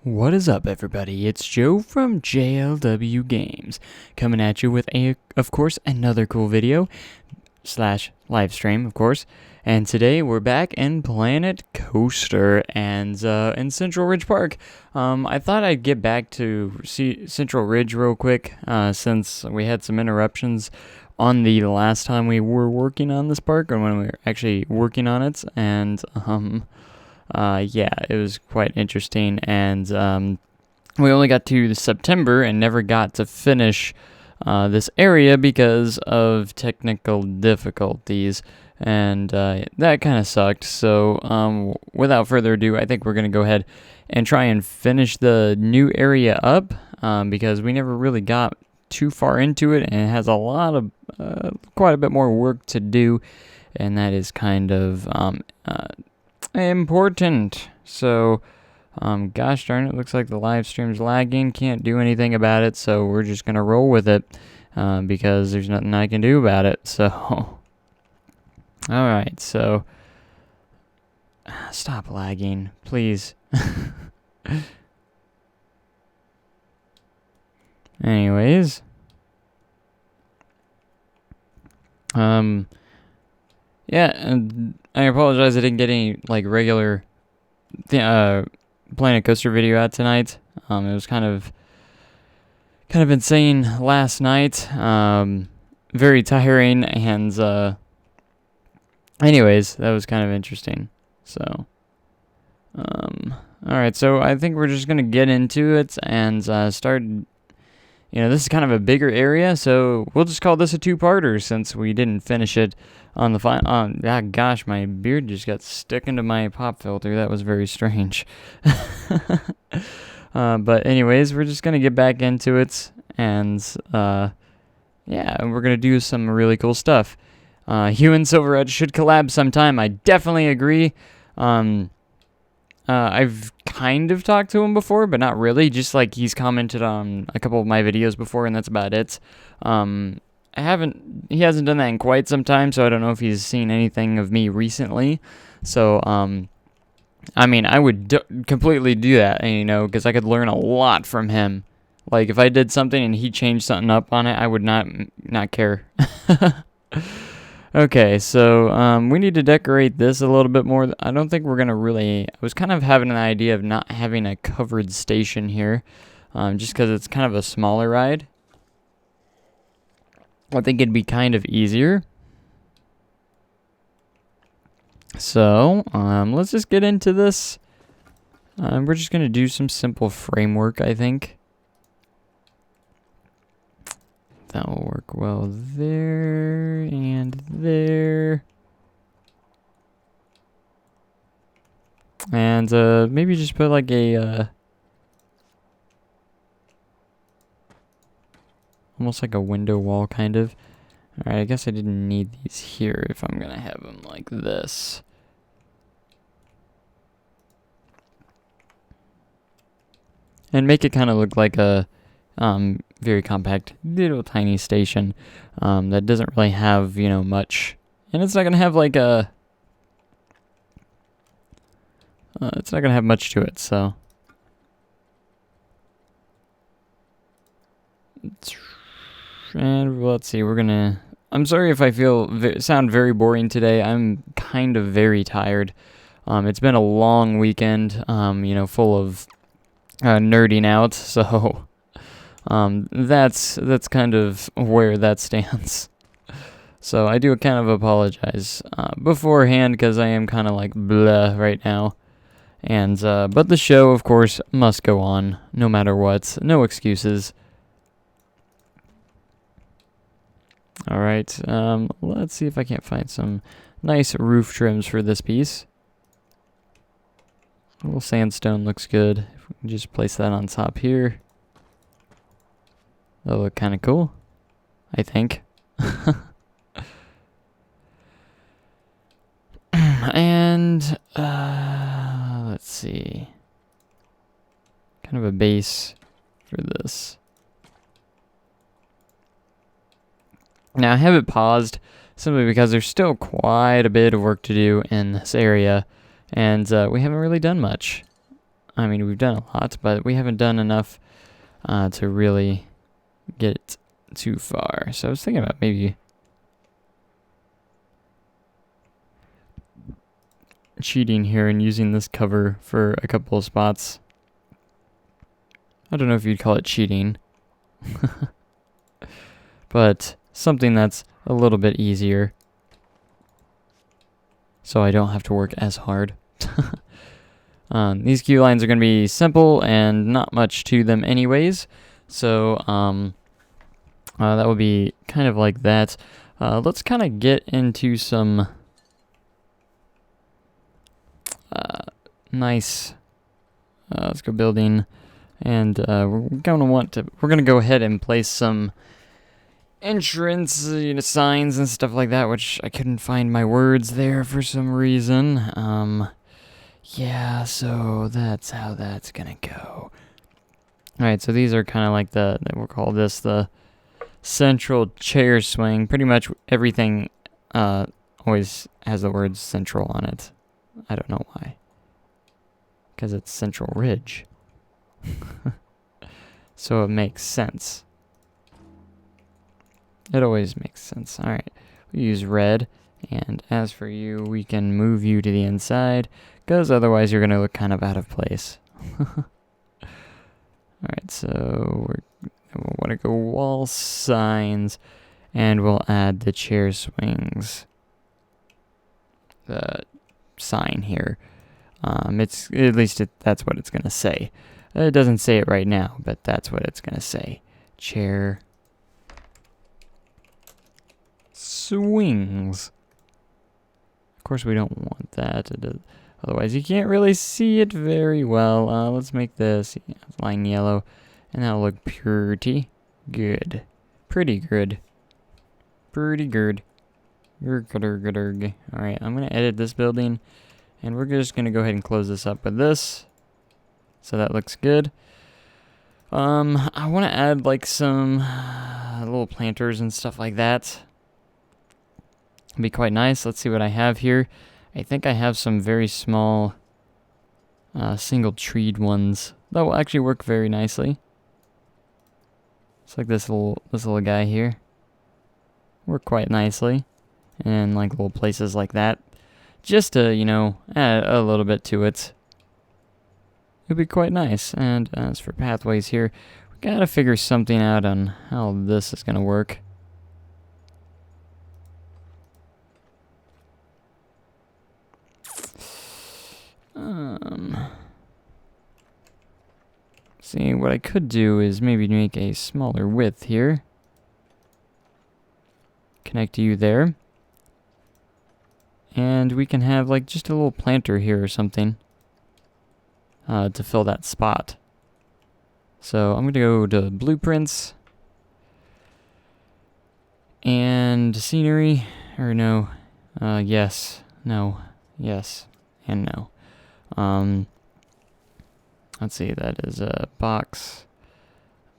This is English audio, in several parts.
What is up, everybody? It's Joe from JLW Games, coming at you with, of course, another cool video, slash live stream, of course. And today we're back in Planet Coaster and in Central Ridge Park. I thought I'd get back to Central Ridge real quick, since we had some interruptions on the last time we were working on this park, or when we were actually working on it, and yeah, it was quite interesting, and we only got to September and never got to finish this area because of technical difficulties, and that kind of sucked. So without further ado, I think we're going to go ahead and try and finish the new area up, because we never really got too far into it, and it has a lot of quite a bit more work to do, and that is kind of important. So gosh darn it, looks like the live stream's lagging. Can't do anything about it, so we're just gonna roll with it, because there's nothing I can do about it. So alright, so stop lagging, please. Anyways, yeah, and I apologize I didn't get any like regular Planet Coaster video out tonight. It was kind of insane last night. Very tiring, and anyways, that was kind of interesting. So alright, so I think we're just gonna get into it and start. You know, this is kind of a bigger area, so we'll just call this a two-parter since we didn't finish it on the final. Gosh, my beard just got stuck into my pop filter. That was very strange. But anyways, we're just going to get back into it, and yeah, we're going to do some really cool stuff. Hugh and Silver Edge should collab sometime. I definitely agree. I've kind of talked to him before, but not really. Just like he's commented on a couple of my videos before, and that's about it. He hasn't done that in quite some time, so I don't know if he's seen anything of me recently. So, I mean, I would completely do that, you know, because I could learn a lot from him. Like, if I did something and he changed something up on it, I would not care. Okay, so we need to decorate this a little bit more. I don't think we're going to really. I was kind of having an idea of not having a covered station here, just because it's kind of a smaller ride. I think it'd be kind of easier. So let's just get into this. We're just going to do some simple framework, I think. That will work well there and there. And maybe just put like a almost like a window wall kind of. Alright, I guess I didn't need these here if I'm gonna have them like this. And make it kind of look like a very compact, little tiny station that doesn't really have, you know, much. And it's not going to have like a... it's not going to have much to it, so... And let's see, we're going to... I'm sorry if I sound very boring today. I'm kind of very tired. It's been a long weekend, you know, full of nerding out, so... that's kind of where that stands. So I do kind of apologize beforehand, because I am kind of like blah right now. And but the show, of course, must go on no matter what. No excuses. All right. Let's see if I can't find some nice roof trims for this piece. A little sandstone looks good. If we can just place that on top here. That'll look kind of cool, I think. And, let's see. Kind of a base for this. Now, I have it paused simply because there's still quite a bit of work to do in this area, and we haven't really done much. I mean, we've done a lot, but we haven't done enough to really get too far. So I was thinking about maybe cheating here and using this cover for a couple of spots. I don't know if you'd call it cheating, but something that's a little bit easier, so I don't have to work as hard. These queue lines are going to be simple and not much to them anyways, so that would be kind of like that. Let's kind of get into some nice, let's go building, and we're gonna go ahead and place some entrance signs and stuff like that, which I couldn't find my words there for some reason. Yeah, so that's how that's gonna go. Alright, so these are kind of like we'll call this the central chair swing. Pretty much everything always has the word central on it. I don't know why. Because it's Central Ridge. So it makes sense. It always makes sense. Alright, we use red. And as for you, we can move you to the inside, because otherwise you're going to look kind of out of place. Alright, so we'll want to go wall signs, and we'll add the chair swings. The sign here. It's at least that's what it's going to say. It doesn't say it right now, but that's what it's going to say. Chair swings. Of course, we don't want that. Otherwise, you can't really see it very well. Let's make this line yellow, and that'll look pretty good. Pretty good. Pretty good. Alright, I'm going to edit this building, and we're just going to go ahead and close this up with this. So that looks good. I want to add like some little planters and stuff like that. It'd be quite nice. Let's see what I have here. I think I have some very small single treed ones that will actually work very nicely. It's like this little guy here. Work quite nicely. And like little places like that. Just to, add a little bit to it. It'd be quite nice. And as for pathways here, we gotta figure something out on how this is gonna work. See, what I could do is maybe make a smaller width here. Connect you there. And we can have like just a little planter here or something to fill that spot. So I'm going to go to blueprints and scenery, or no, yes, no, yes, and no. Let's see, that is a box.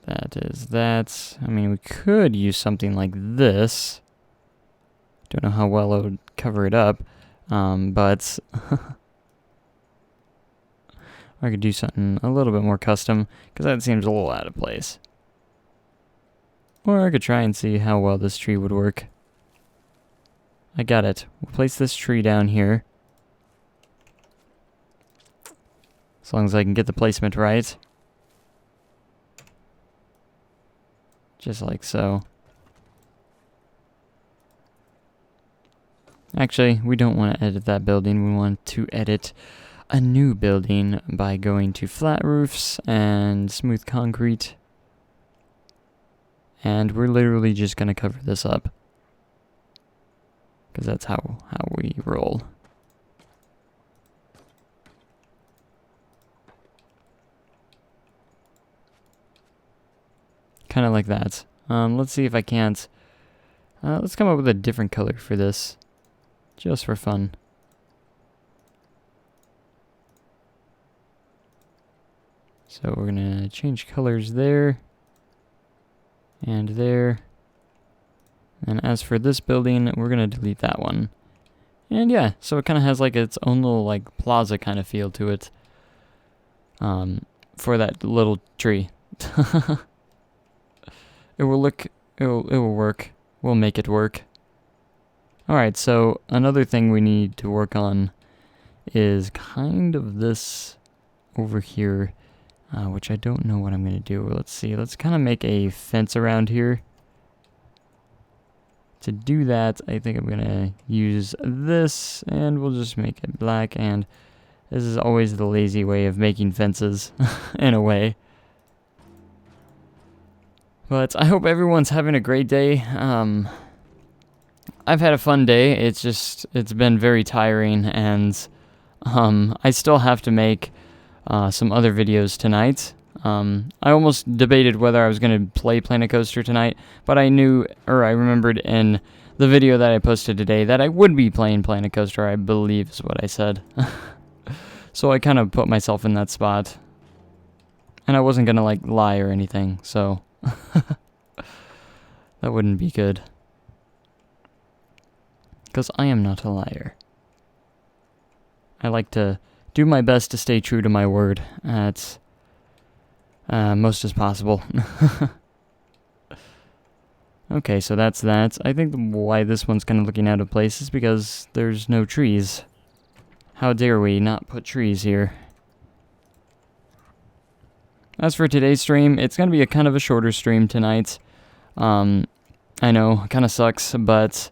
That is that. I mean, we could use something like this. Don't know how well it would cover it up, but I could do something a little bit more custom, because that seems a little out of place. Or I could try and see how well this tree would work. I got it. We'll place this tree down here. As long as I can get the placement right. Just like so. Actually, we don't want to edit that building. We want to edit a new building by going to flat roofs and smooth concrete. And we're literally just going to cover this up. Because that's how we roll. Kind of like that. Let's see if I can't. Let's come up with a different color for this. Just for fun. So we're going to change colors there. And there. And as for this building, we're going to delete that one. And yeah, so it kind of has like its own little like plaza kind of feel to it. for that little tree. It will work. We'll make it work. Alright, so another thing we need to work on is kind of this over here, which I don't know what I'm going to do. Let's see, let's kind of make a fence around here. To do that, I think I'm going to use this, and we'll just make it black, and this is always the lazy way of making fences, in a way. But I hope everyone's having a great day. I've had a fun day. It's been very tiring, and I still have to make some other videos tonight. I almost debated whether I was going to play Planet Coaster tonight, but I remembered in the video that I posted today that I would be playing Planet Coaster, I believe is what I said. So I kind of put myself in that spot. And I wasn't going to, like, lie or anything, so that wouldn't be good. Because I am not a liar. I like to do my best to stay true to my word. That's most as possible. Okay, so that's that. I think why this one's kind of looking out of place is because there's no trees. How dare we not put trees here? As for today's stream, it's going to be a kind of a shorter stream tonight. I know, kind of sucks, but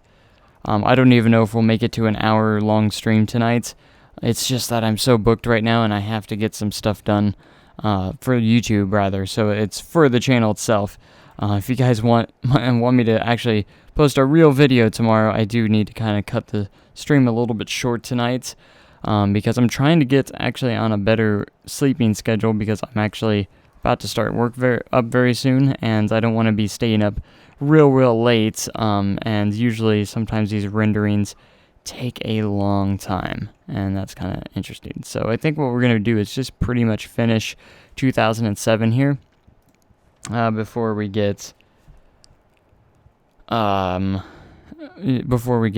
I don't even know if we'll make it to an hour-long stream tonight. It's just that I'm so booked right now, and I have to get some stuff done for YouTube, rather. So it's for the channel itself. If you guys want me to actually post a real video tomorrow, I do need to kind of cut the stream a little bit short tonight. Because I'm trying to get actually on a better sleeping schedule, because I'm actually about to start work very soon, and I don't want to be staying up real late, and usually sometimes these renderings take a long time, and that's kind of interesting. So I think what we're going to do is just pretty much finish 2007 here, before we get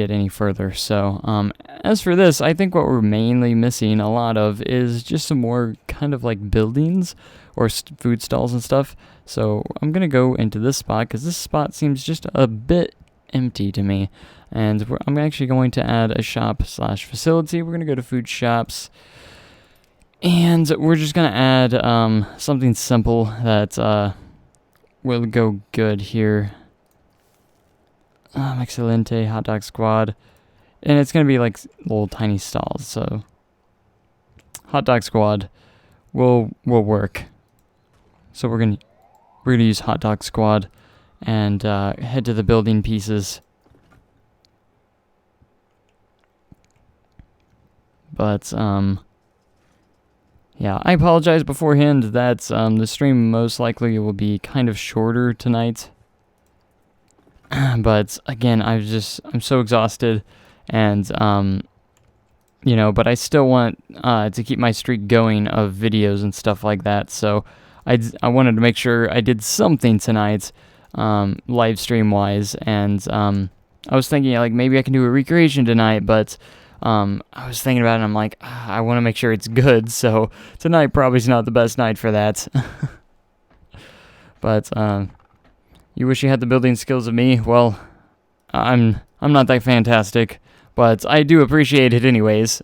any further. So as for this, I think what we're mainly missing a lot of is just some more kind of like buildings or food stalls and stuff. So I'm gonna go into this spot because this spot seems just a bit empty to me, and I'm actually going to add a shop/facility. We're gonna go to food shops, and we're just gonna add something simple that will go good here. Excelente, hot dog squad, and it's gonna be like little tiny stalls. So hot dog squad will work. So we're gonna use hot dog squad and head to the building pieces. But yeah, I apologize beforehand that the stream most likely will be kind of shorter tonight. But again, I'm so exhausted, and you know, but I still want to keep my streak going of videos and stuff like that. So I wanted to make sure I did something tonight, live stream wise, and I was thinking like maybe I can do a recreation tonight, but I was thinking about it, and I'm like, I want to make sure it's good. So tonight probably is not the best night for that. But you wish you had the building skills of me? Well, I'm not that fantastic, but I do appreciate it anyways.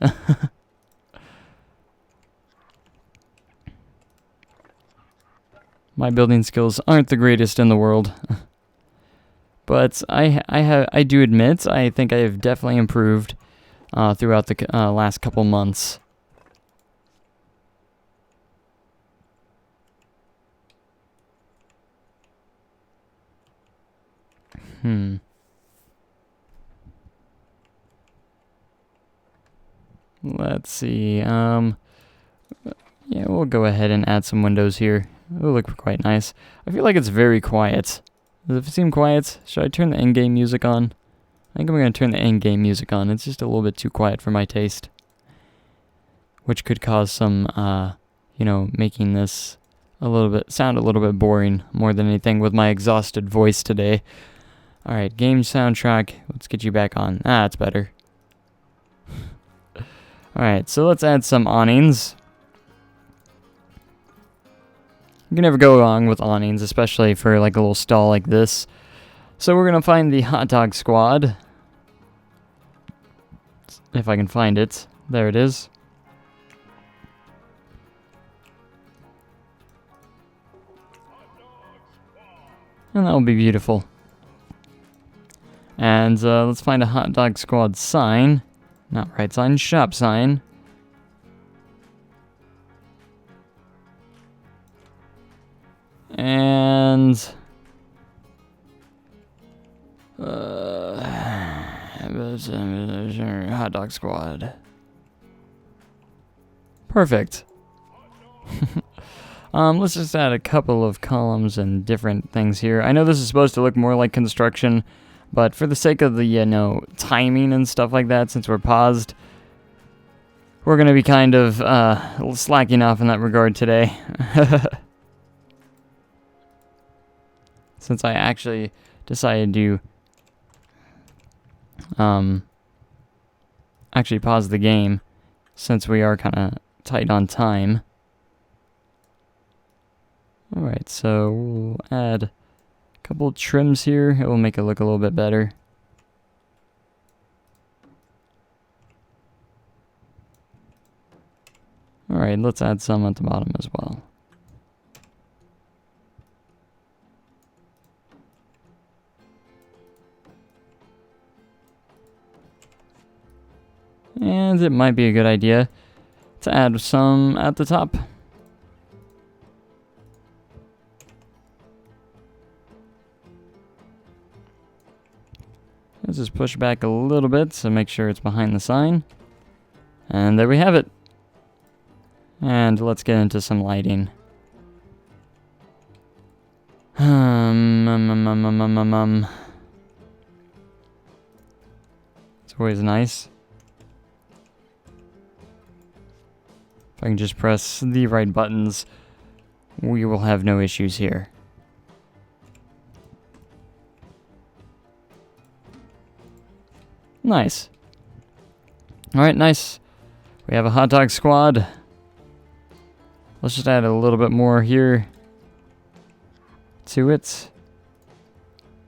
My building skills aren't the greatest in the world. But I do admit, I think I have definitely improved throughout the last couple months. Let's see. Yeah, we'll go ahead and add some windows here. It'll look quite nice. I feel like it's very quiet. Does it seem quiet? Should I turn the in-game music on? I think I'm going to turn the in-game music on. It's just a little bit too quiet for my taste. Which could cause some, you know, making this sound a little bit boring more than anything with my exhausted voice today. Alright, game soundtrack. Let's get you back on. That's better. Alright, so let's add some awnings. You can never go wrong with awnings, especially for like a little stall like this. So we're gonna find the hot dog squad. If I can find it. There it is. And that will be beautiful. And let's find a hot dog squad sign. Not right sign, shop sign. And hot dog squad. Perfect. Let's just add a couple of columns and different things here. I know this is supposed to look more like construction, but for the sake of the, timing and stuff like that, since we're paused, we're going to be kind of slacking off in that regard today. Since I actually decided to actually pause the game, since we are kind of tight on time. Alright, so we'll add a couple trims here. It will make it look a little bit better. Alright, let's add some at the bottom as well. And it might be a good idea to add some at the top. Let's just push back a little bit to make sure it's behind the sign. And there we have it. And let's get into some lighting. It's always nice. If I can just press the right buttons, we will have no issues here. Nice. Alright, nice. We have a hot dog squad. Let's just add a little bit more here to it.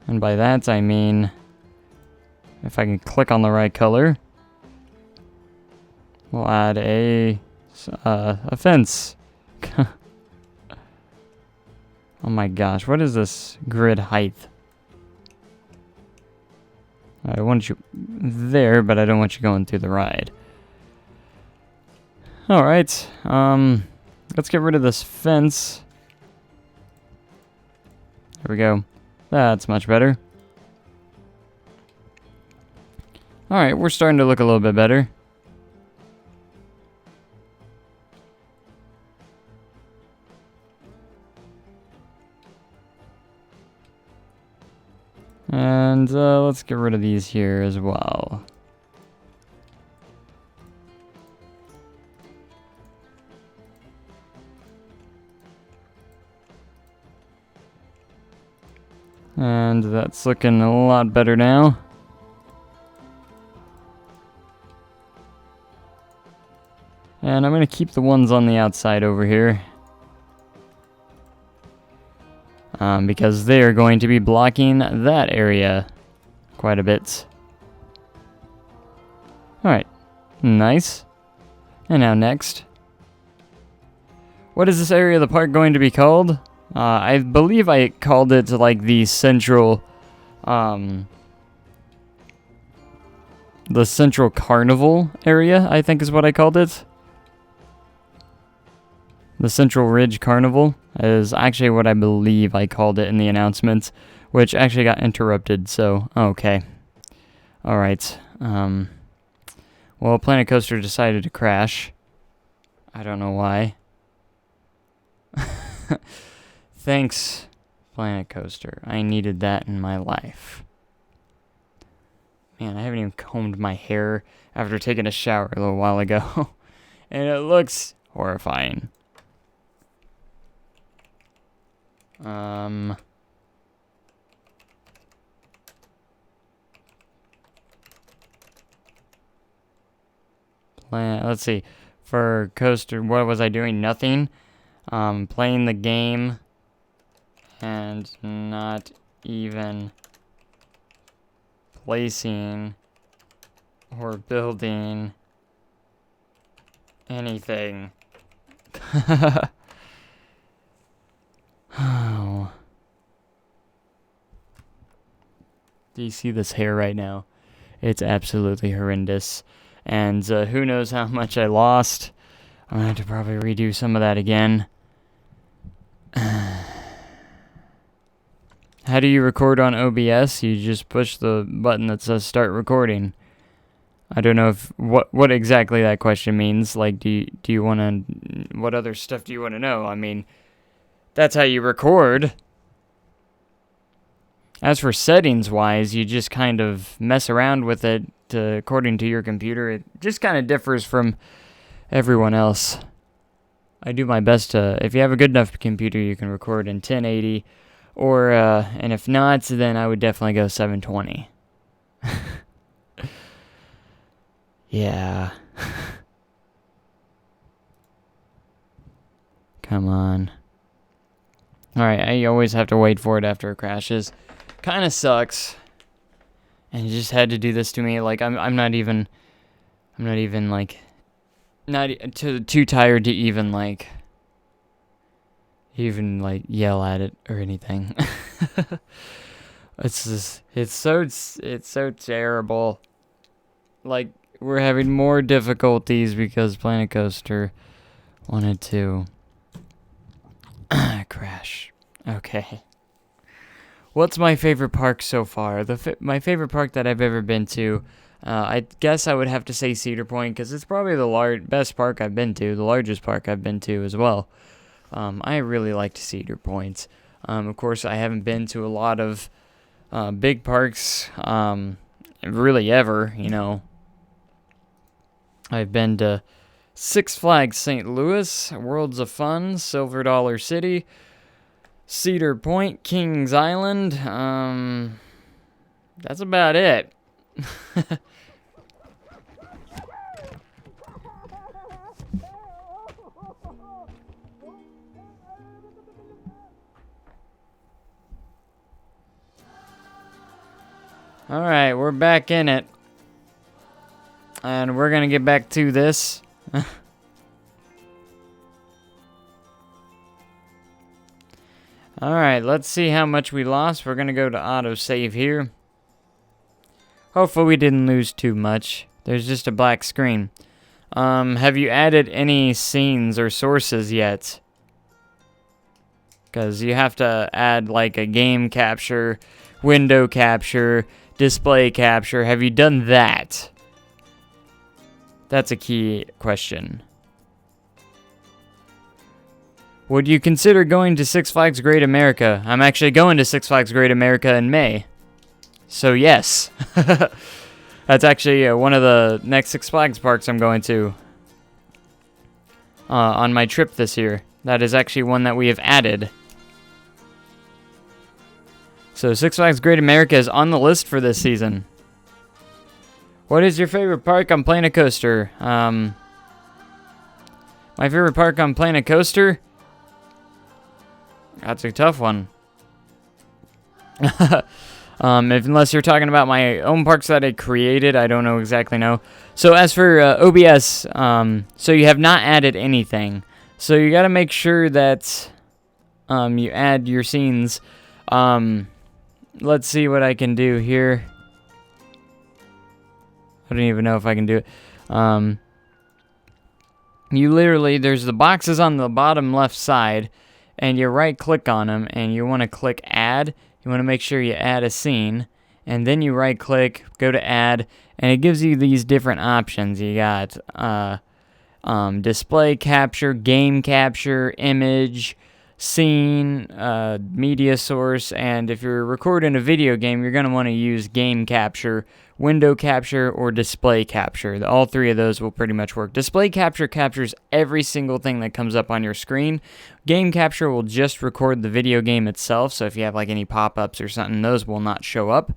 And by that I mean, if I can click on the right color, we'll add a fence. Oh my gosh, what is this grid height? I want you there, but I don't want you going through the ride. Alright, let's get rid of this fence. There we go. That's much better. Alright, we're starting to look a little bit better. And let's get rid of these here as well. And that's looking a lot better now. And I'm going to keep the ones on the outside over here. Because they are going to be blocking that area quite a bit. Alright, nice. And now next. What is this area of the park going to be called? I believe I called it like the central carnival area, I think is what I called it. The Central Ridge Carnival is actually what I believe I called it in the announcement, which actually got interrupted, so okay. Alright, well, Planet Coaster decided to crash. I don't know why. Thanks, Planet Coaster. I needed that in my life. Man, I haven't even combed my hair after taking a shower a little while ago. And it looks horrifying. Let's see. For Coaster, what was I doing? Nothing. Playing the game. and not even placing or building anything. Oh. Do you see this hair right now? It's absolutely horrendous. And who knows how much I lost. I'm going to have to probably redo some of that again. How do you record on OBS? You just push the button that says start recording. I don't know if what exactly that question means. Like, do you want to, what other stuff do you want to know? I mean, that's how you record. As for settings wise, you just kind of mess around with it according to your computer. It just kind of differs from everyone else. I do my best to, if you have a good enough computer, you can record in 1080, or, and if not, then I would definitely go 720. Yeah. Come on. Alright, I always have to wait for it after it crashes. Kinda sucks. And you just had to do this to me. Like, I'm not even like, too tired to even yell at it or anything. It's so terrible. Like, we're having more difficulties because Planet Coaster wanted to crash. Okay. What's my favorite park so far? My favorite park that I've ever been to, I guess I would have to say Cedar Point, because it's probably the best park I've been to, the largest park I've been to as well. I really liked Cedar Point. Of course, I haven't been to a lot of big parks, really ever, you know. I've been to Six Flags St. Louis, Worlds of Fun, Silver Dollar City, Cedar Point, Kings Island. That's about it. Alright, we're back in it. And we're gonna get back to this. Alright, let's see how much we lost. We're gonna go to autosave here. Hopefully we didn't lose too much. There's just a black screen. Have you added any scenes or sources yet? Because you have to add like a game capture, window capture, display capture. Have you done that? That's a key question. Would you consider going to Six Flags Great America? I'm actually going to Six Flags Great America in May. So yes. That's actually one of the next Six Flags parks I'm going to. On my trip this year. That is actually one that we have added. So Six Flags Great America is on the list for this season. What is your favorite park on Planet Coaster? My favorite park on Planet Coaster? That's a tough one. Unless you're talking about my own parks that I created, I don't exactly know. So as for OBS, so you have not added anything. So you got to make sure that you add your scenes. Let's see what I can do here. I don't even know if I can do it. You literally, there's the boxes on the bottom left side, and you right click on them, and you want to click add. You want to make sure you add a scene, and then you right click, go to add, and it gives you these different options. You got display capture, game capture, image, scene, media source, and if you're recording a video game, you're going to want to use game capture, window capture, or display capture. All three of those will pretty much work. Display capture captures every single thing that comes up on your screen. Game capture will just record the video game itself, so if you have like any pop-ups or something, those will not show up.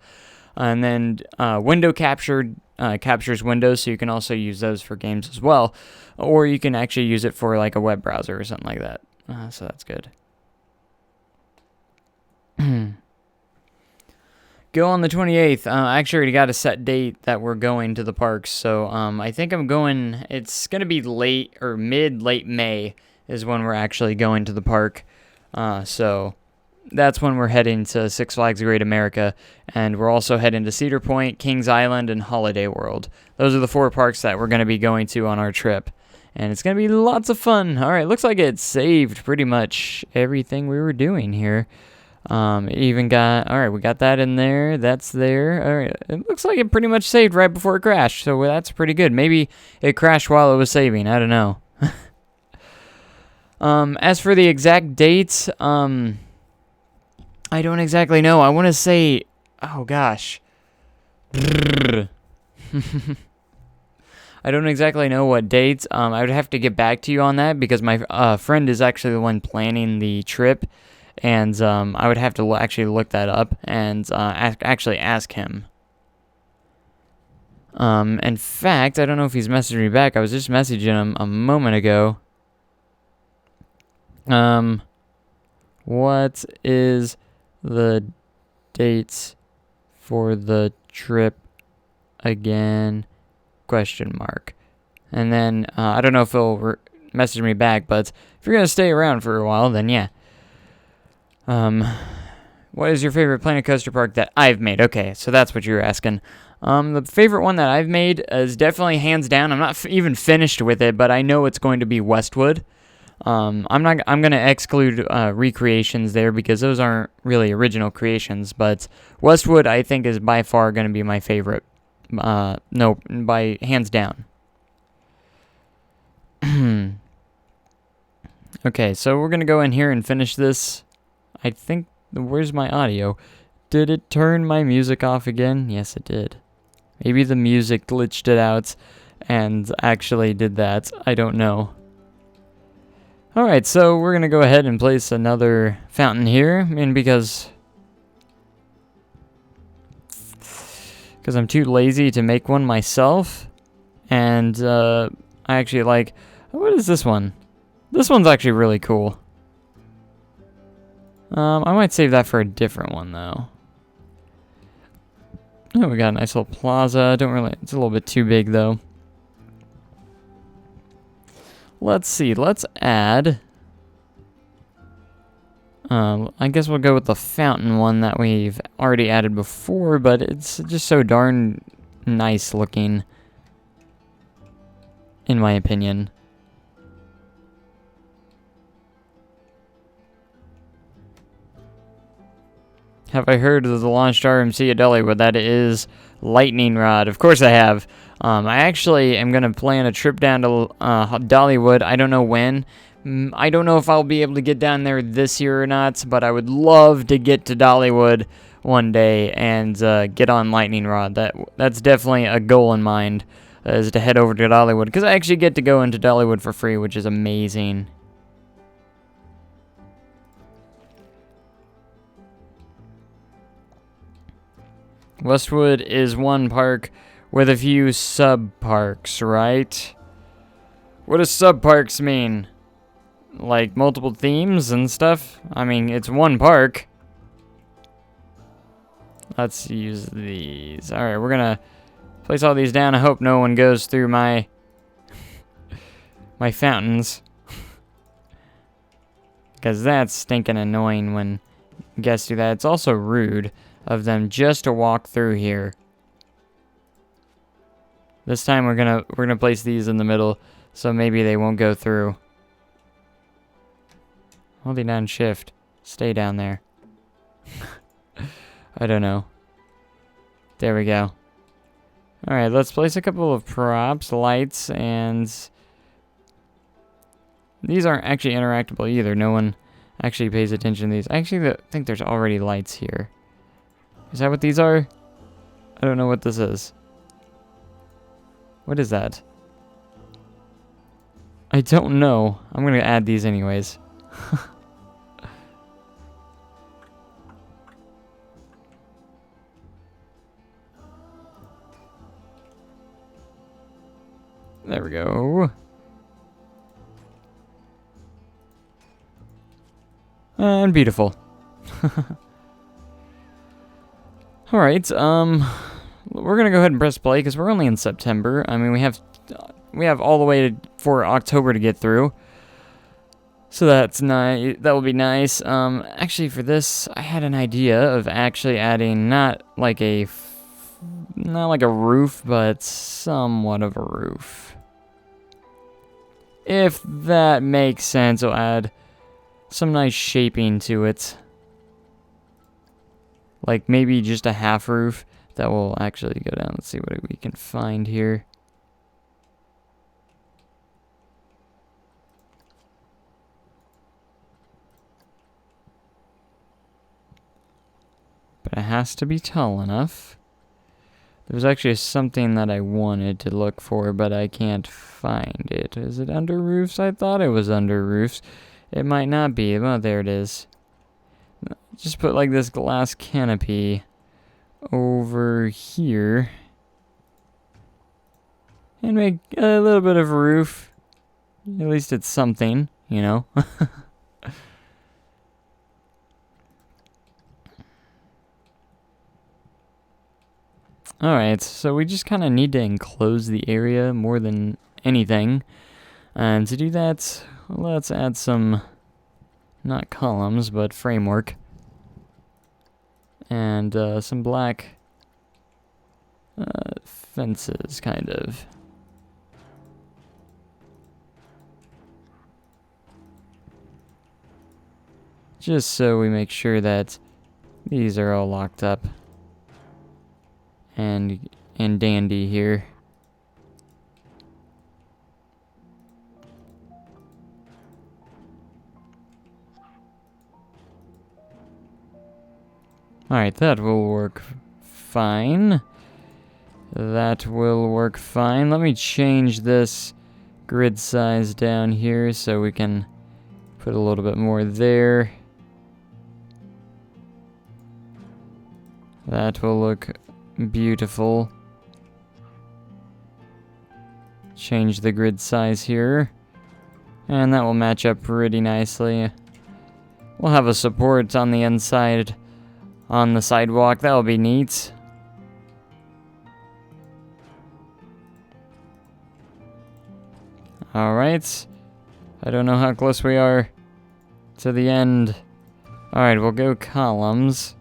And then window capture captures windows, so you can also use those for games as well, or you can actually use it for like a web browser or something like that. So that's good. Go on the 28th. I actually already got a set date that we're going to the parks, so I think I'm going. It's gonna be late or late May is when we're actually going to the park. So that's when we're heading to Six Flags Great America, and we're also heading to Cedar Point, Kings Island, and Holiday World. Those are the 4 parks that we're gonna be going to on our trip, and it's gonna be lots of fun. All right, looks like it saved pretty much everything we were doing here. Even got, all right, we got that in there. That's there. All right, it looks like it pretty much saved right before it crashed, so that's pretty good. Maybe it crashed while it was saving. I don't know. As for the exact dates, I don't exactly know. I want to say, oh gosh. I don't exactly know what dates. I would have to get back to you on that because my friend is actually the one planning the trip. And I would have to actually look that up and actually ask him. In fact, I don't know if he's messaging me back. I was just messaging him a moment ago. What is the dates for the trip again? Question mark. And then I don't know if he'll message me back, but if you're gonna stay around for a while, then yeah. What is your favorite Planet Coaster park that I've made? Okay, so that's what you're asking. The favorite one that I've made is definitely hands down. I'm not even finished with it, but I know it's going to be Westwood. I'm gonna exclude recreations there because those aren't really original creations. But Westwood, I think, is by far gonna be my favorite. No, by hands down. Okay, so we're gonna go in here and finish this. I think, where's my audio? Did it turn my music off again? Yes, it did. Maybe the music glitched it out and actually did that. I don't know. Alright, so we're going to go ahead and place another fountain here. I mean, because I'm too lazy to make one myself. And I actually like... What is this one? This one's actually really cool. I might save that for a different one, though. Oh, we got a nice little plaza. Don't really... It's a little bit too big, though. Let's see. Let's add... I guess we'll go with the fountain one that we've already added before, but it's just so darn nice looking, in my opinion. Have I heard of the launched RMC at Dollywood? That is Lightning Rod. Of course I have. I actually am going to plan a trip down to Dollywood. I don't know when. I don't know if I'll be able to get down there this year or not, but I would love to get to Dollywood one day and get on Lightning Rod. That's definitely a goal in mind, is to head over to Dollywood, because I actually get to go into Dollywood for free, which is amazing. Westwood is one park with a few sub-parks, right? What does sub-parks mean? Like multiple themes and stuff? I mean, it's one park. Let's use these. Alright, we're gonna place all these down. I hope no one goes through my fountains. Because that's stinking annoying when guests do that. It's also rude of them just to walk through here. This time we're gonna place these in the middle, so maybe they won't go through. Holding down shift. Stay down there. I don't know. There we go. Alright, let's place a couple of props, lights, and these aren't actually interactable either. No one actually pays attention to these. I actually think there's already lights here. Is that what these are? I don't know what this is. What is that? I don't know. I'm gonna add these anyways. There we go. And beautiful. Alright, we're gonna go ahead and press play because we're only in September. I mean, we have all the way for October to get through. So that's nice. That will be nice. Actually, for this, I had an idea of actually adding not like a roof, but somewhat of a roof. If that makes sense, I'll add some nice shaping to it. Like maybe just a half roof that will actually go down. Let's see what we can find here. But it has to be tall enough. There was actually something that I wanted to look for, but I can't find it. Is it under roofs? I thought it was under roofs. It might not be. Oh, there it is. Just put like this glass canopy over here. And make a little bit of a roof. At least it's something, you know. Alright, so we just kind of need to enclose the area more than anything. And to do that, let's add some, not columns, but framework. And some black fences, kind of. Just so we make sure that these are all locked up. And dandy here. Alright, that will work fine. That will work fine. Let me change this grid size down here so we can put a little bit more there. That will look beautiful. Change the grid size here. And that will match up pretty nicely. We'll have a support on the inside on the sidewalk. That'll be neat. Alright. I don't know how close we are to the end. Alright, we'll go columns.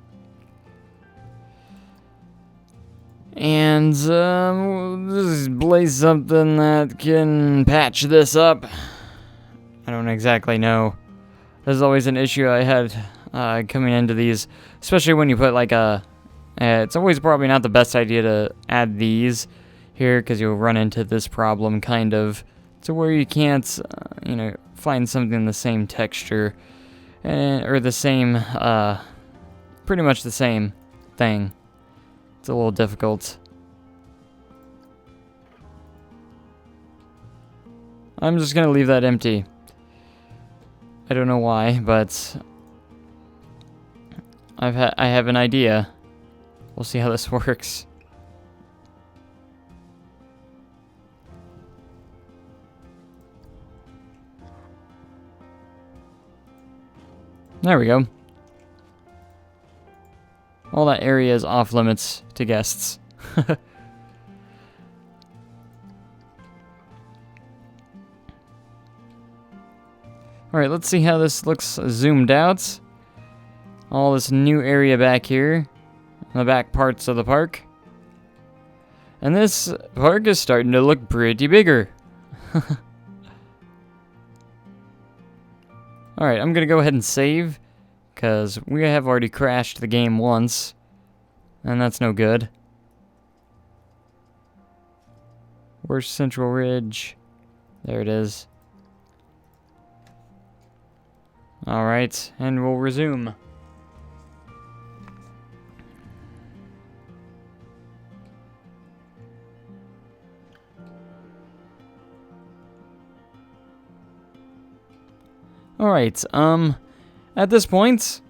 And, we'll just blaze something that can patch this up. I don't exactly know. There's always an issue I had coming into these, especially when you put like it's always probably not the best idea to add these here because you'll run into this problem kind of to where you can't, find something the same texture or the same, pretty much the same thing. It's a little difficult. I'm just gonna leave that empty. I don't know why, but I have an idea. We'll see how this works. There we go. All that area is off limits to guests. Alright, let's see how this looks zoomed out. All this new area back here. The back parts of the park. And this park is starting to look pretty bigger. Alright, I'm gonna go ahead and save. Because we have already crashed the game once. And that's no good. Where's Central Ridge? There it is. Alright, and we'll resume. Alright, at this point,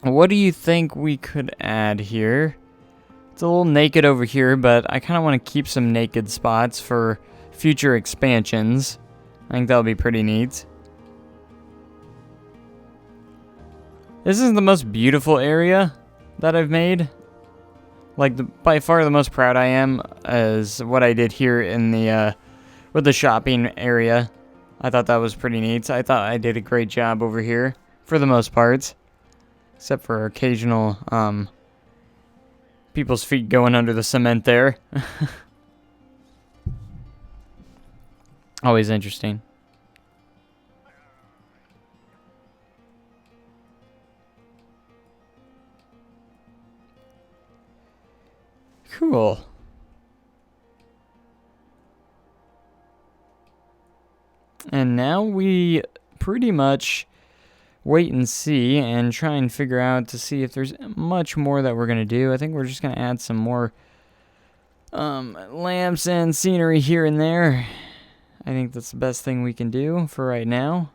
what do you think we could add here? It's a little naked over here, but I kind of want to keep some naked spots for future expansions. I think that'll be pretty neat. This is the most beautiful area that I've made. Like, by far the most proud I am is what I did here in the, with the shopping area. I thought that was pretty neat. I thought I did a great job over here, for the most part. Except for occasional, people's feet going under the cement there. Always interesting. Cool. And now we pretty much wait and see and try and figure out to see if there's much more that we're going to do. I think we're just going to add some more lamps and scenery here and there. I think that's the best thing we can do for right now.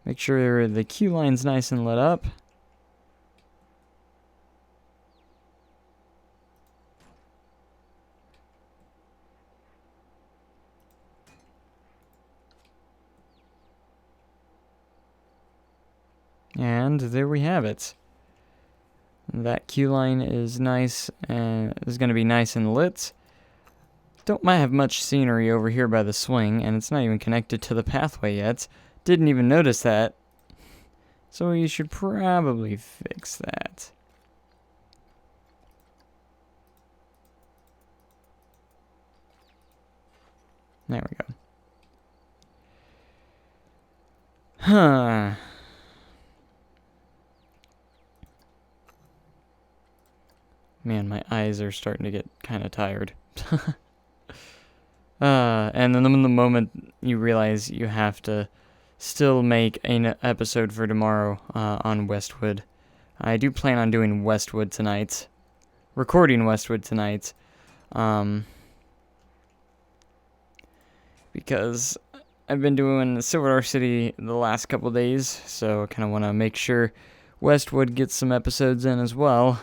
Make sure the queue line's nice and lit up. And there we have it. That queue line is nice and is going to be nice and lit. Don't have much scenery over here by the swing, and it's not even connected to the pathway yet. Didn't even notice that. So you should probably fix that. There we go. Huh. Man, my eyes are starting to get kind of tired. And then the moment you realize you have to still make an episode for tomorrow on Westwood. I do plan on doing Westwood tonight. Recording Westwood tonight. Because I've been doing Silver City the last couple days, so I kind of want to make sure Westwood gets some episodes in as well.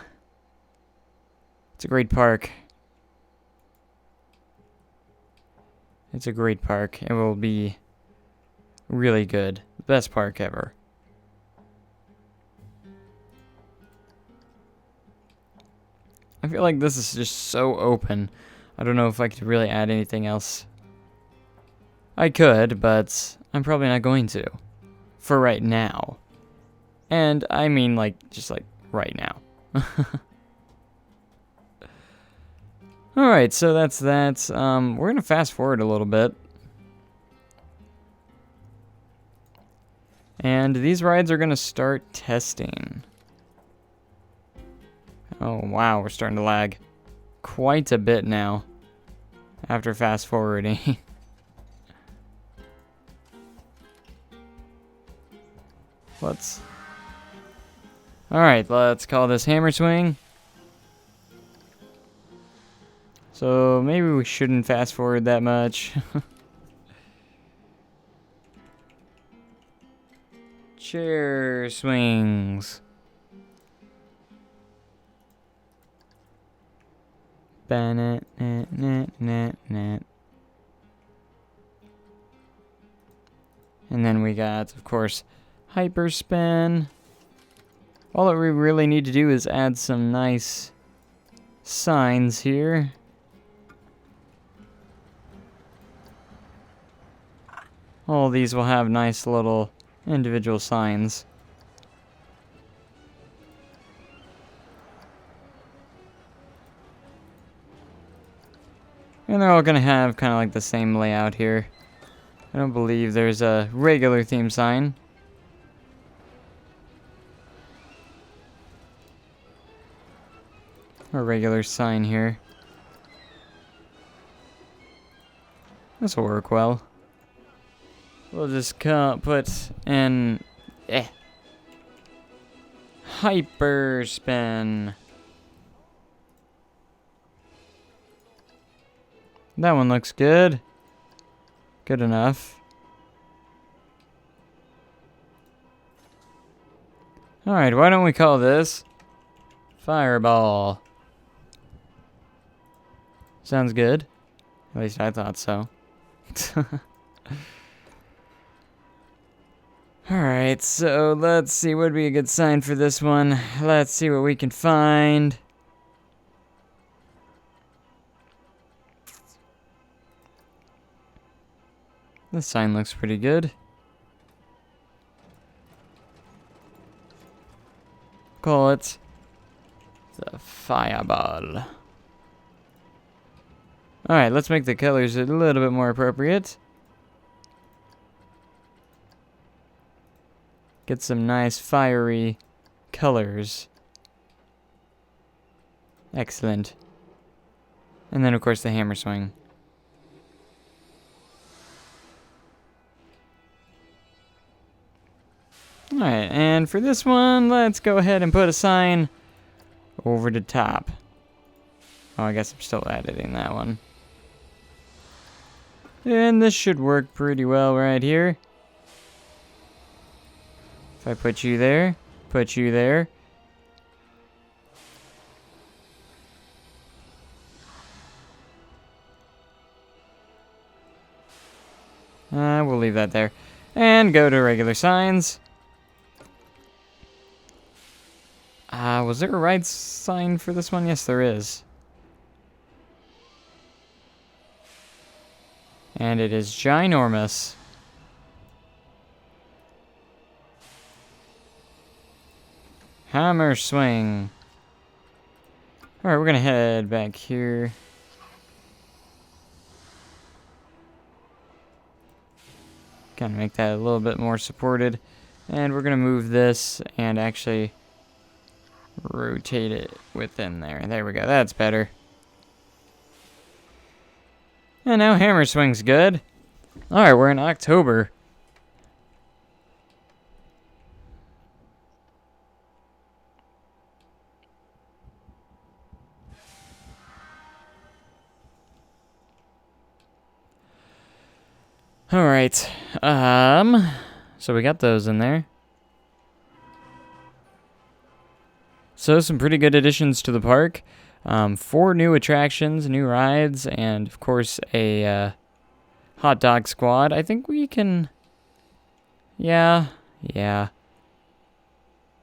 It's a great park. It's a great park. It will be really good. The best park ever. I feel like this is just so open. I don't know if I could really add anything else. I could, but I'm probably not going to. For right now. And I mean, like, just like right now. Alright, so that's that. We're going to fast forward a little bit. And these rides are going to start testing. Oh, wow, we're starting to lag quite a bit now after fast forwarding. Alright, let's call this hammer swing. So maybe we shouldn't fast forward that much. Chair swings. Bannet, net, net, net, net. And then we got, of course, hyperspin. All that we really need to do is add some nice signs here. All these will have nice little individual signs. And they're all going to have kind of like the same layout here. I don't believe there's a regular theme sign. Or regular sign here. This will work well. We'll just put an hyperspin. That one looks good. Good enough. Alright, why don't we call this Fireball? Sounds good. At least I thought so. Alright, so let's see what would be a good sign for this one. Let's see what we can find. This sign looks pretty good. Call it the fireball. Alright, let's make the colors a little bit more appropriate. Get some nice fiery colors. Excellent. And then, of course, the hammer swing. Alright, and for this one, let's go ahead and put a sign over the top. Oh, I guess I'm still editing that one. And this should work pretty well right here. If I put you there, put you there. We'll leave that there. And go to regular signs. Was there a right sign for this one? Yes, there is. And it is ginormous. Hammer swing. Alright, we're gonna head back here. Kind of make that a little bit more supported. And we're gonna move this and actually rotate it within there. There we go, that's better. And now hammer swing's good. Alright, we're in October. Alright, so we got those in there. So some pretty good additions to the park. 4 new attractions, new rides, and of course a hot dog squad. I think we can... Yeah.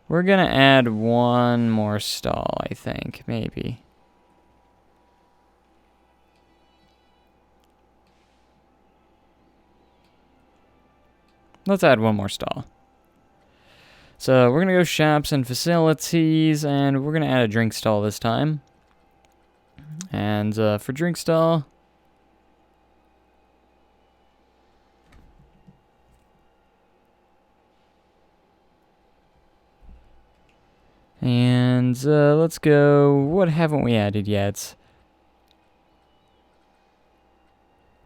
We're gonna add one more stall, I think, maybe. Let's add one more stall. So we're gonna go shops and facilities, and we're gonna add a drink stall this time. And for drink stall, and let's go. What haven't we added yet?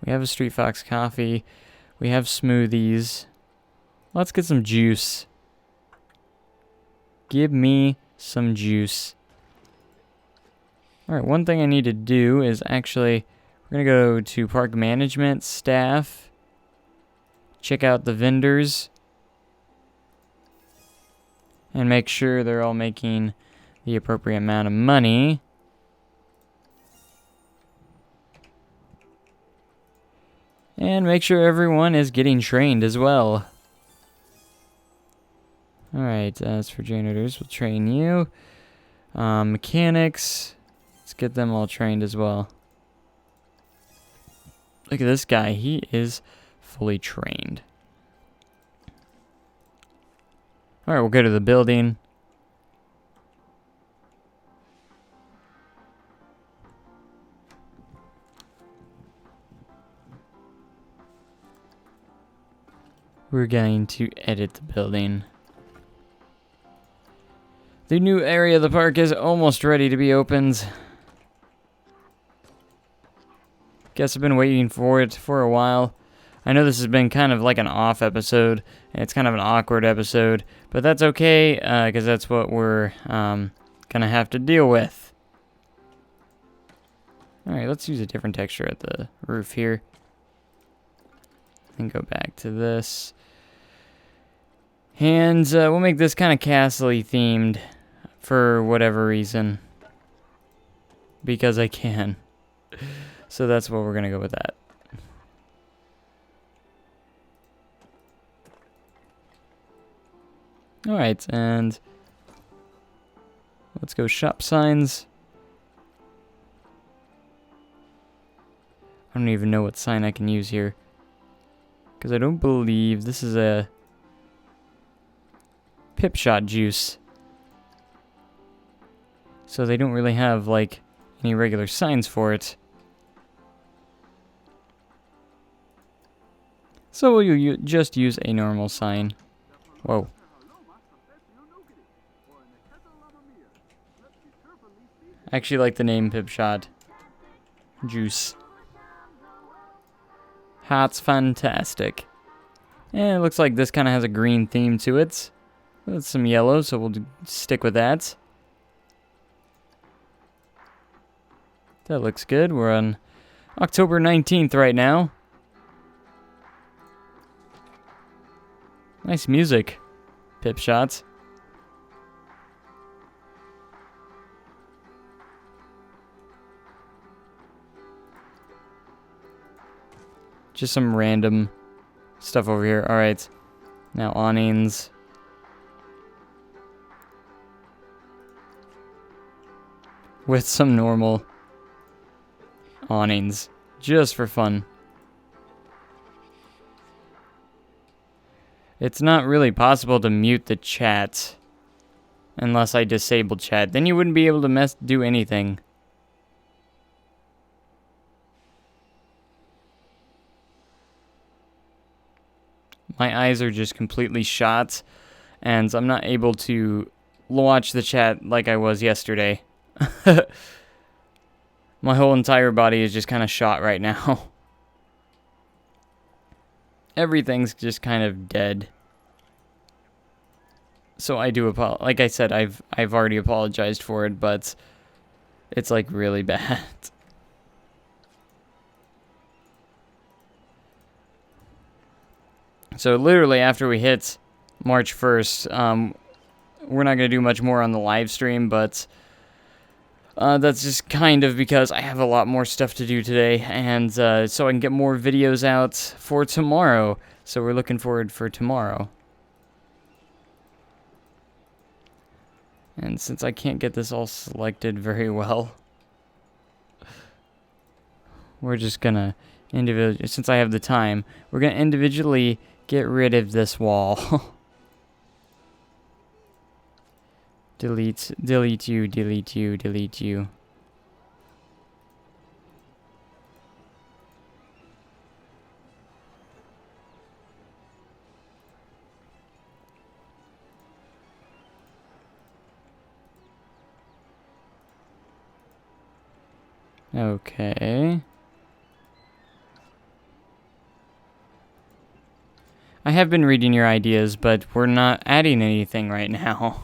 We have a Street Fox coffee. We have smoothies. Let's get some juice. Give me some juice. Alright, one thing I need to do is actually, we're going to go to park management staff. Check out the vendors. And make sure they're all making the appropriate amount of money. And make sure everyone is getting trained as well. Alright, as for janitors, we'll train you. Mechanics, let's get them all trained as well. Look at this guy, he is fully trained. Alright, we'll go to the building. We're going to edit the building. The new area of the park is almost ready to be opened. Guess I've been waiting for it for a while. I know this has been kind of like an off episode, and it's kind of an awkward episode, but that's okay, because that's what we're gonna have to deal with. Alright, let's use a different texture at the roof here. And go back to this. And we'll make this kind of castle-y themed for whatever reason. Because I can. So that's what we're going to go with that. Alright, and let's go shop signs. I don't even know what sign I can use here, because I don't believe this is a pip shot juice. So they don't really have, like, any regular signs for it. So we'll just use a normal sign. Whoa. I actually like the name pip shot juice. That's fantastic. And it looks like this kind of has a green theme to it. With some yellow, so we'll stick with that. That looks good. We're on October 19th right now. Nice music. Pip shots. Just some random stuff over here. Alright. Now awnings. With some normal awnings. Just for fun. It's not really possible to mute the chat unless I disable chat. Then you wouldn't be able to do anything. My eyes are just completely shot, and I'm not able to watch the chat like I was yesterday. My whole entire body is just kind of shot right now. Everything's just kind of dead. So I do apologize. Like I said, I've already apologized for it, but it's like really bad. So literally after we hit March 1st, we're not going to do much more on the live stream, but that's just kind of because I have a lot more stuff to do today, and so I can get more videos out for tomorrow. So we're looking forward for tomorrow. And since I can't get this all selected very well, we're just gonna since I have the time, we're gonna individually get rid of this wall. Delete you, delete you, delete you. Okay. I have been reading your ideas, but we're not adding anything right now.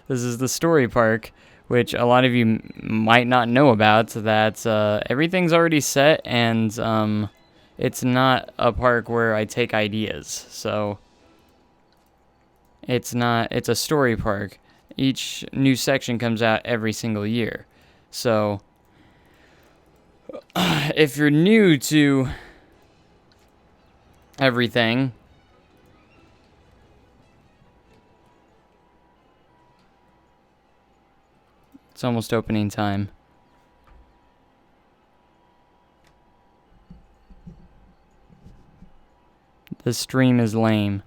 This is the story park, which a lot of you might not know about, that everything's already set, and it's not a park where I take ideas. So it's a story park. Each new section comes out every single year. So if you're new to everything, it's almost opening time. The stream is lame.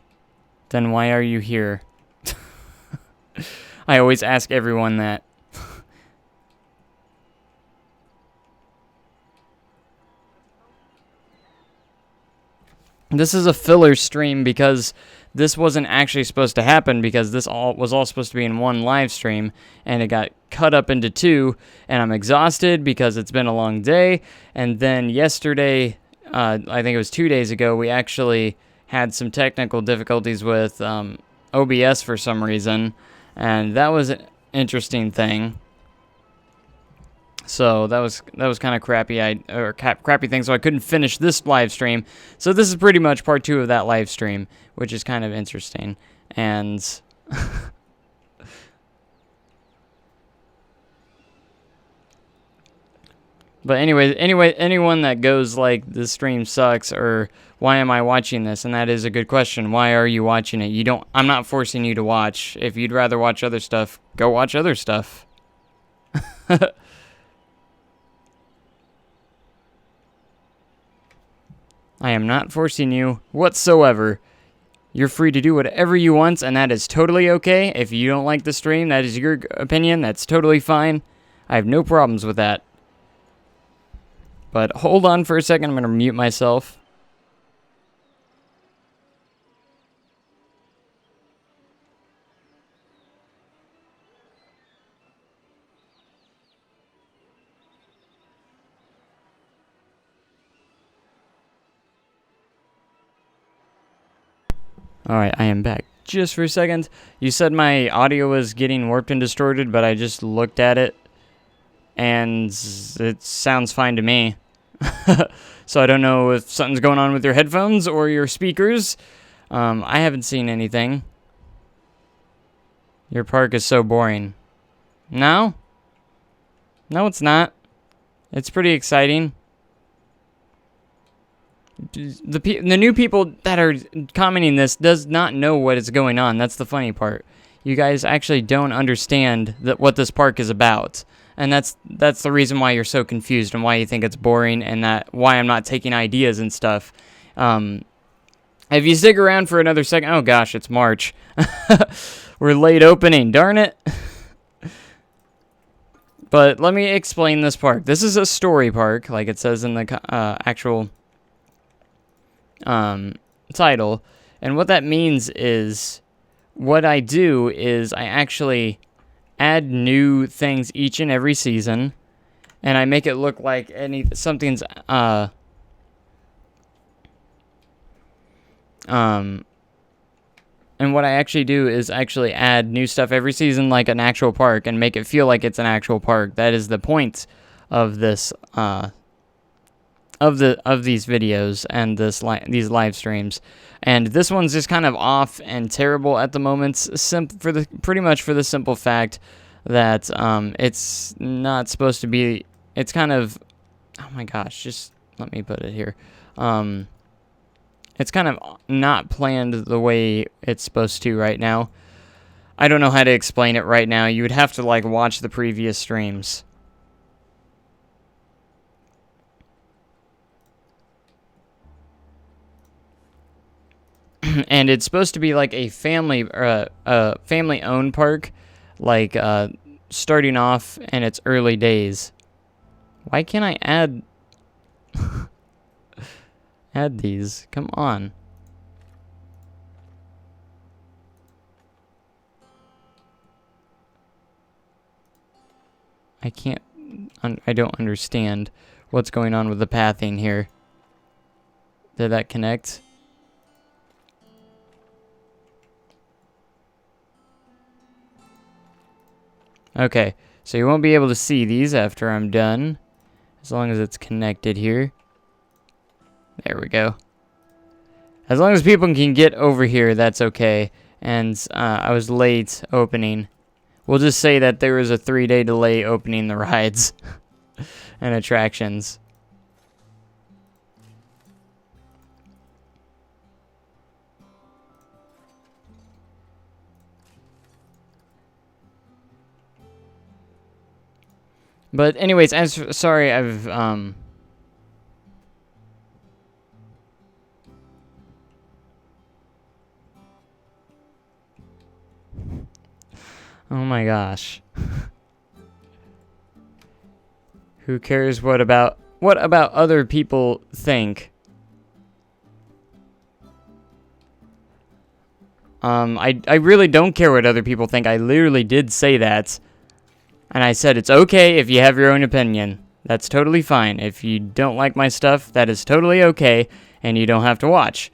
Then why are you here? I always ask everyone that. This is a filler stream because this wasn't actually supposed to happen, because this was all supposed to be in one live stream, and it got cut up into two, and I'm exhausted because it's been a long day. And then yesterday, I think it was 2 days ago, we actually had some technical difficulties with OBS for some reason, and that was an interesting thing. So that was kind of crappy, crappy thing. So I couldn't finish this live stream. So this is pretty much part 2 of that live stream, which is kind of interesting. And But anyway, anyone that goes like, this stream sucks, or why am I watching this? And that is a good question. Why are you watching it? I'm not forcing you to watch. If you'd rather watch other stuff, go watch other stuff. I am not forcing you whatsoever. You're free to do whatever you want, and that is totally okay. If you don't like the stream, that is your opinion. That's totally fine. I have no problems with that. But hold on for a second. I'm going to mute myself. Alright, I am back. Just for a second. You said my audio was getting warped and distorted, but I just looked at it, and it sounds fine to me. So I don't know if something's going on with your headphones or your speakers. I haven't seen anything. Your park is so boring. No? No, it's not. It's pretty exciting. The new people that are commenting this does not know what is going on. That's the funny part. You guys actually don't understand what this park is about. And that's the reason why you're so confused and why you think it's boring, and why I'm not taking ideas and stuff. If you stick around for another second... Oh gosh, it's March. We're late opening, darn it. But let me explain this park. This is a story park, like it says in the actual title. And what that means is, what I do is I actually add new things each and every season, and I make it look like something's and what I actually do is actually add new stuff every season, like an actual park, and make it feel like it's an actual park. That is the point of this of these videos and these live streams. And this one's just kind of off and terrible at the moment, pretty much for the simple fact that it's not supposed to be. It's kind of, oh my gosh, just let me put it here. It's kind of not planned the way it's supposed to right now. I don't know how to explain it right now. You would have to like watch the previous streams. And it's supposed to be like a family-owned park, like starting off in its early days. Why can't I add add these? Come on. I can't. I don't understand what's going on with the pathing here. Did that connect? Okay, so you won't be able to see these after I'm done, as long as it's connected here. There we go. As long as people can get over here, that's okay. And I was late opening. We'll just say that there was a 3-day delay opening the rides and attractions. But anyways, sorry, I've oh my gosh. Who cares what about other people think? I really don't care what other people think. I literally did say that. And I said it's okay if you have your own opinion. That's totally fine. If you don't like my stuff, that is totally okay, and you don't have to watch.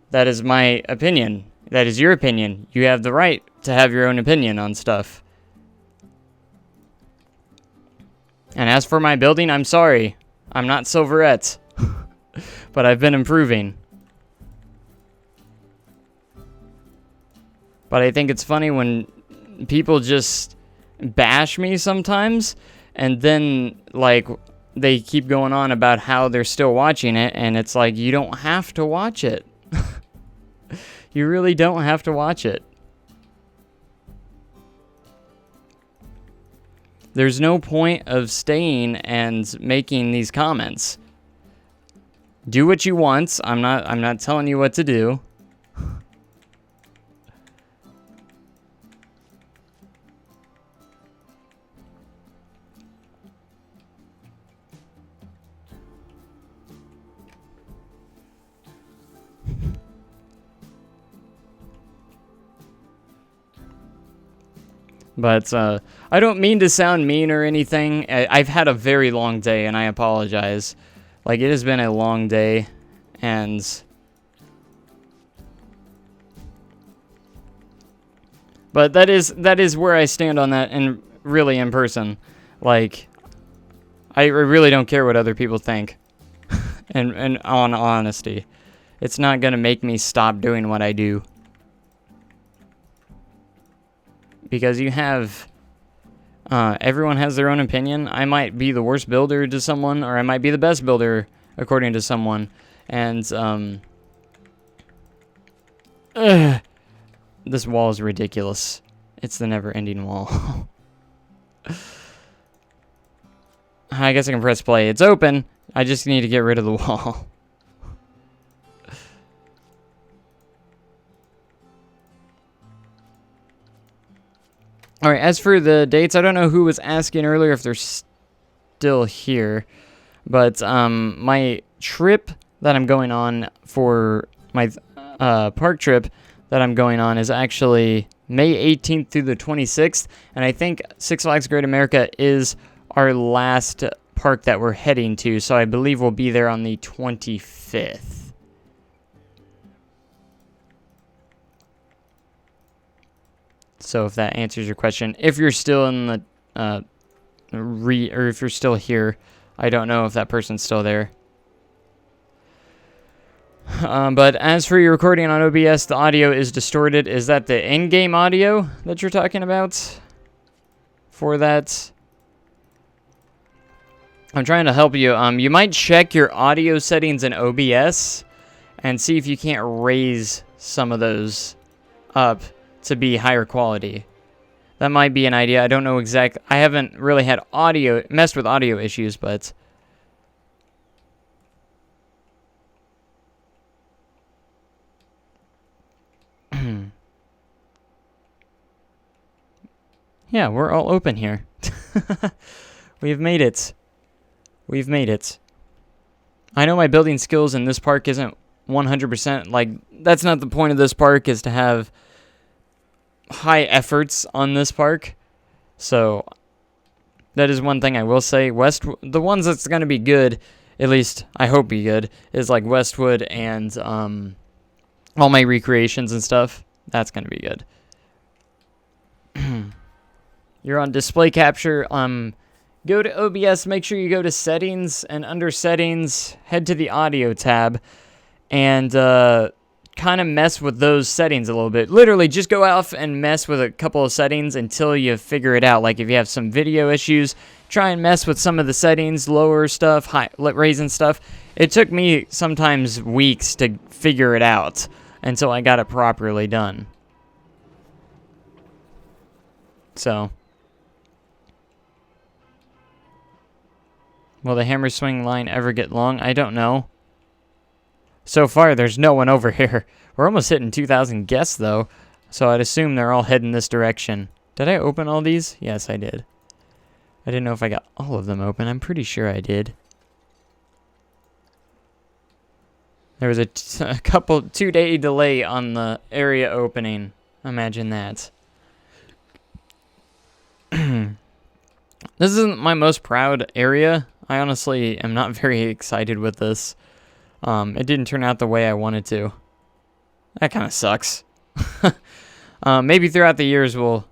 That is my opinion. That is your opinion. You have the right to have your own opinion on stuff. And as for my building, I'm sorry. I'm not Silverette. But I've been improving. But I think it's funny when people just bash me sometimes, and then like they keep going on about how they're still watching it, and it's like, you don't have to watch it. You really don't have to watch it. There's no point of staying and making these comments. Do what you want. I'm not telling you what to do. But I don't mean to sound mean or anything. I've had a very long day, and I apologize. Like, it has been a long day, and but that is where I stand on that, and really in person. Like, I really don't care what other people think. and on honesty, it's not gonna make me stop doing what I do. Because you have, everyone has their own opinion. I might be the worst builder to someone, or I might be the best builder according to someone. And, this wall is ridiculous. It's the never-ending wall. I guess I can press play. It's open. I just need to get rid of the wall. All right, as for the dates, I don't know who was asking earlier if they're still here, but my trip that I'm going on for my park trip that I'm going on is actually May 18th through the 26th, and I think Six Flags Great America is our last park that we're heading to, so I believe we'll be there on the 25th. So if that answers your question, if you're still in the or if you're still here, I don't know if that person's still there. But as for your recording on OBS, the audio is distorted. Is that the in-game audio that you're talking about? For that, I'm trying to help you. You might check your audio settings in OBS and see if you can't raise some of those up to be higher quality. That might be an idea. I don't know exact. I haven't really had messed with audio issues, but yeah, we're all open here. We've made it. We've made it. I know my building skills in this park isn't 100%. Like, that's not the point of this park, is to have high efforts on this park. So that is one thing I will say. The ones that's going to be good, at least I hope be good, is like Westwood and all my recreations and stuff. That's going to be good. You're on display capture. Go to OBS, make sure you go to settings, and under settings, head to the audio tab, and kind of mess with those settings a little bit. Literally, just go off and mess with a couple of settings until you figure it out. Like, if you have some video issues, try and mess with some of the settings, lower stuff, raising stuff. It took me sometimes weeks to figure it out until I got it properly done. So, will the hammer swing line ever get long? I don't know. So far, there's no one over here. We're almost hitting 2,000 guests, though, so I'd assume they're all heading this direction. Did I open all these? Yes, I did. I didn't know if I got all of them open. I'm pretty sure I did. There was a 2-day delay on the area opening. Imagine that. This isn't my most proud area. I honestly am not very excited with this. It didn't turn out the way I wanted to. That kind of sucks. Maybe throughout the years we'll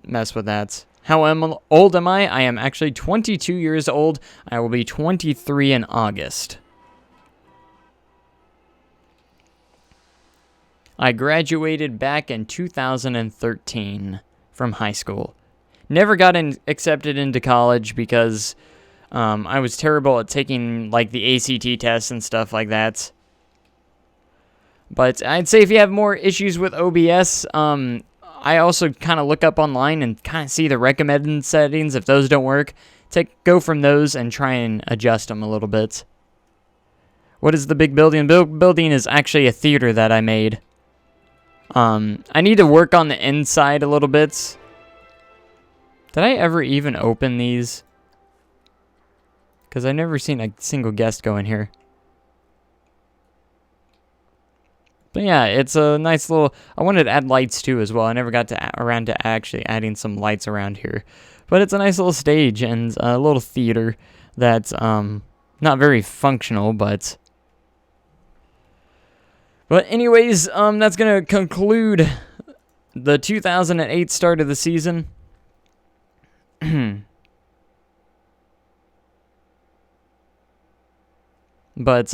mess with that. How old am I? I am actually 22 years old. I will be 23 in August. I graduated back in 2013 from high school. Never got accepted into college because I was terrible at taking like the ACT tests and stuff like that. But I'd say if you have more issues with OBS, I also kind of look up online and kind of see the recommended settings. If those don't work, go from those and try and adjust them a little bit. What is the big building? The building is actually a theater that I made. I need to work on the inside a little bit. Did I ever even open these? Because I've never seen a single guest go in here. But yeah, it's a nice little... I wanted to add lights too as well. I never got around to actually adding some lights around here. But it's a nice little stage and a little theater that's not very functional, but... But anyways, that's going to conclude the 2008 start of the season. But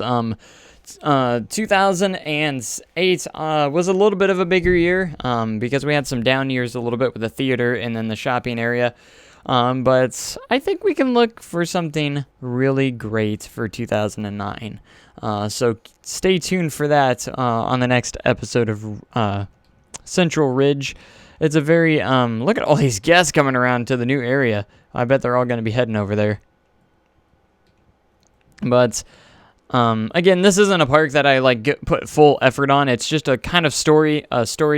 2008 was a little bit of a bigger year because we had some down years a little bit with the theater and then the shopping area. But I think we can look for something really great for 2009. So stay tuned for that on the next episode of Central Ridge. It's a very, look at all these guests coming around to the new area. I bet they're all going to be heading over there. But, again, this isn't a park that I, like, put full effort on. It's just a kind of story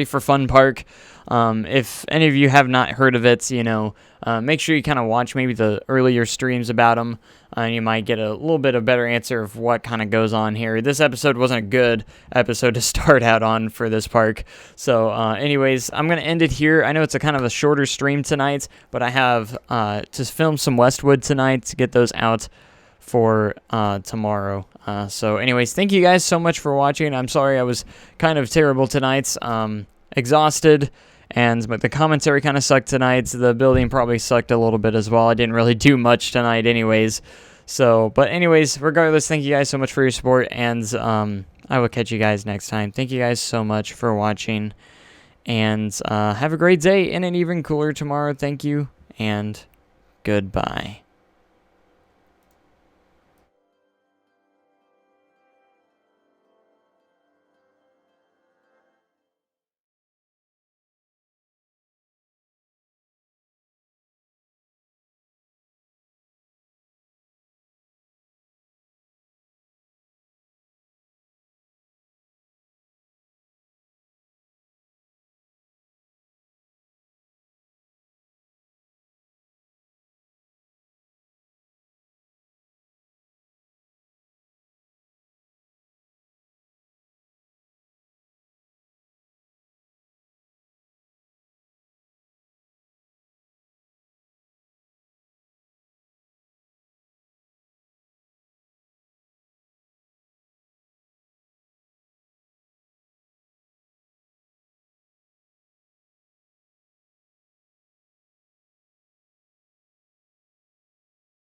for fun park. If any of you have not heard of it, you know, make sure you kind of watch maybe the earlier streams about them. You might get a little bit of better answer of what kind of goes on here. This episode wasn't a good episode to start out on for this park. So, anyways, I'm going to end it here. I know it's a kind of a shorter stream tonight, but I have to film some Westwood tonight to get those out for tomorrow. So, anyways, thank you guys so much for watching. I'm sorry I was kind of terrible tonight. Exhausted. But the commentary kind of sucked tonight. The building probably sucked a little bit as well. I didn't really do much tonight anyways. So, but anyways, regardless, thank you guys so much for your support. And I will catch you guys next time. Thank you guys so much for watching. And have a great day and an even cooler tomorrow. Thank you. And goodbye.